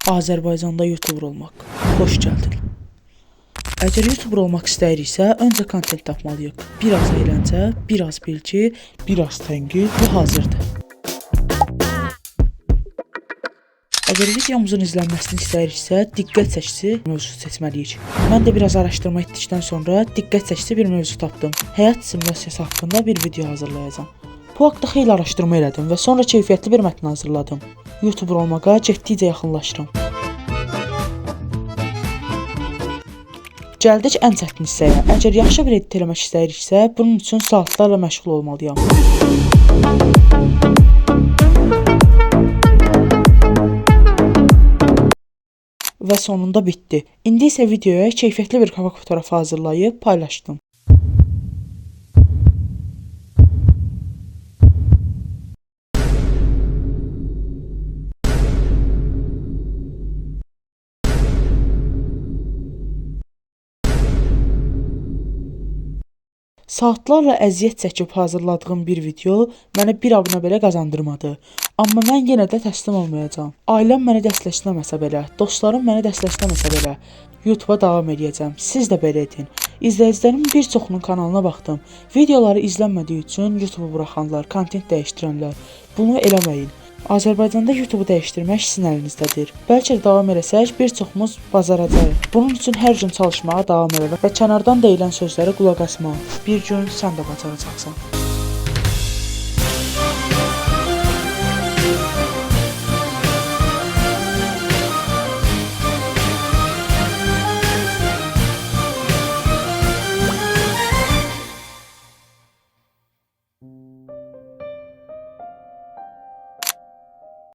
Azərbaycanda YouTuber olmaq. Xoş gəldin. Əgər YouTuber olmaq istəyiriksə, öncə kontent tapmalıyıq. Biraz əyləncə, biraz bilgi, biraz tənqid və hazırdır. Əgər videomuzun izlənməsini istəyiriksə, diqqət çəkisi mövzu seçməliyik. Mən də biraz araşdırma etdikdən sonra diqqət çəkisi bir mövzu tapdım. Həyat simulyasiyası haqqında bir video hazırlayacağam. Bu haqda xeyli araşdırma elədim və sonra keyfiyyətli bir mətn hazırladım. YouTuber olmağa getdikcə yaxınlaşıram. Gəldik ən çətin hissəyə. Əgər yaxşı bir edit eləmək istəyiriksə, bunun üçün saatlarla məşğul olmalıyam. Və sonunda bitdi. İndi isə videoya keyfiyyətli bir qabaq fotoğrafı hazırlayıb paylaşdım. Saatlarla əziyyət çəkib hazırladığım bir video mənə bir abunə belə qazandırmadı. Amma mən yenə də təslim olmayacağam. Ailəm məni dəstəkləməsə belə, dostlarım məni dəstəkləməsə belə YouTube'a davam edəcəm. Siz də belə edin. İzləyicilərimin bir çoxunun kanalına baxdım. Videoları izlənmədiyi üçün YouTube'u buraxanlar, kontent dəyişdirənlər. Bunu eləməyin. Azərbaycanda YouTube'u dəyişdirmək sizin əlinizdədir. Bəlkə də davam eləsək, bir çoxumuz bacaracağıq. Bunun üçün hər gün çalışmağa davam elə və kənardan deyilən sözlərə qulaq asma. Bir gün sən də bacaracaqsan.